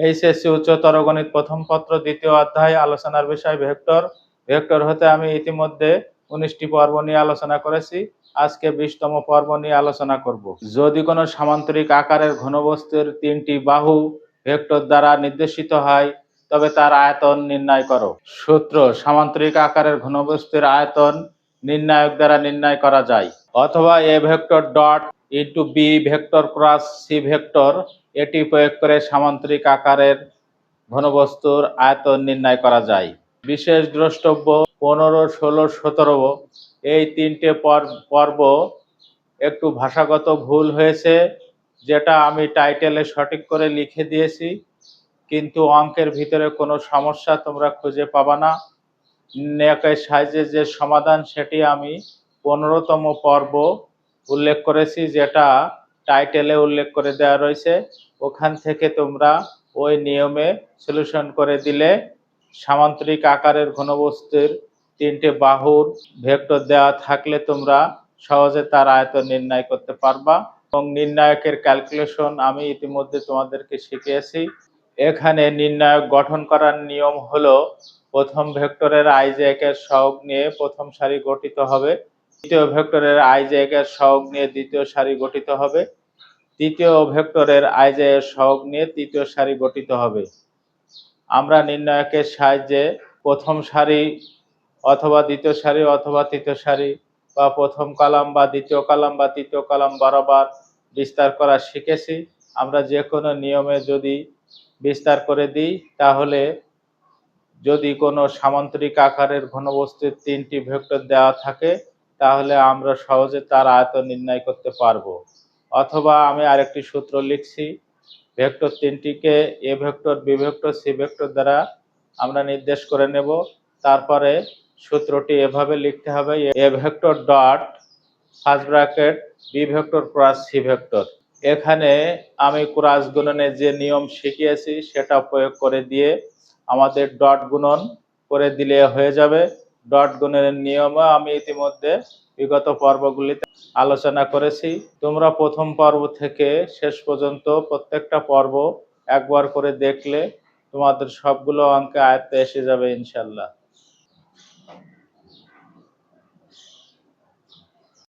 HSC উচ্চতর গণিত প্রথম পত্র দ্বিতীয় অধ্যায় আলোচনার বিষয় ভেক্টর। ভেক্টর হতে আমি ইতিমধ্যে 19টি পর্ব নিয়ে আলোচনা করেছি। আজকে 20তম পর্ব নিয়ে আলোচনা করব। যদি কোনো সামান্তরিক আকারের ঘনবস্তুর 3টি বাহু ভেক্টর দ্বারা নির্দেশিত হয় তবে তার আয়তন নির্ণয় করো। সূত্র: সামান্তরিক আকারের ঘনবস্তুর আয়তন নির্ণায়ক দ্বারা নির্ণয় করা যায়, অথবা A vector dot into B vector cross C vector এটি প্রয়োগ করে সামান্তরিক আকারের ঘনবস্তুর আয়তন নির্ণয় করা যায়। বিশেষ দ্রষ্টব্য: 15, 16, 17 এই 3টে পর্ব একটু ভাষাগত ভুল হয়েছে, যেটা আমি টাইটেলে সঠিক করে লিখে দিয়েছি, কিন্তু অঙ্কের ভিতরে কোনো সমস্যা তোমরা খুঁজে পাবা না। নির্ণায়কের সাহায্যে যে সমাধান সেটি আমি 15তম পর্ব উল্লেখ করেছি, যেটা টাইটেলে উল্লেখ করে দেওয়া রয়েছে। ওখান থেকে তোমরা ওই নিয়মে সলিউশন করে দিলে সামান্তরিক আকারের ঘনবস্তুর 3টে বাহুর ভেক্টর দেওয়া থাকলে তোমরা সহজে তার আয়তন নির্ণয় করতে পারবা। এবং নির্ণায়কের ক্যালকুলেশন আমি ইতিমধ্যে তোমাদেরকে শিখিয়েছি। এখানে নির্ণায়ক গঠন করার নিয়ম হলো, প্রথম ভেক্টরের i(j)-এর সহগ নিয়ে প্রথম সারি গঠিত হবে, দ্বিতীয় ভেক্টরের i(j)-এর সহগ নিয়ে দ্বিতীয় সারি গঠিত হবে, তৃতীয় ভেক্টরের i(j)-এর সহগ নিয়ে তৃতীয় সারি গঠিত হবে। আমরা নির্ণায়কের সাহায্যে প্রথম সারি অথবা দ্বিতীয় সারি অথবা তৃতীয় সারি বা প্রথম কলাম বা দ্বিতীয় কলাম বা তৃতীয় কলাম বরাবর বিস্তার করা শিখেছি। আমরা যে কোনো নিয়মে যদি বিস্তার করে দিই, তাহলে যদি কোনো সামান্তরিক আকারের ঘনবস্তুর 3টি ভেক্টর দেওয়া থাকে তাহলে আমরা সহজে তার আয়তন নির্ণয় করতে পারবো। অথবা আমি আরেকটি সূত্র লিখছি, ভেক্টর 3টিকে A vector, B vector, C vector দ্বারা আমরা নির্দেশ করে নেব। তারপরে সূত্রটি এভাবে লিখতে হবে, A vector dot first bracket B vector cross C vector. এখানে আমি ক্রস গুণনের যে নিয়ম শিখিয়েছি সেটা প্রয়োগ করে দিয়ে আমাদের ডট গুণন করে দিলে হয়ে যাবে। ডট গুণনের নিয়মও আমি ইতিমধ্যে বিগত পর্বগুলিতে আলোচনা করেছি। তোমরা প্রথম পর্ব থেকে শেষ পর্যন্ত প্রত্যেকটা পর্ব একবার করে দেখলে তোমাদের সবগুলো অঙ্কে আয়ত্তে এসে যাবে ইনশাল্লাহ।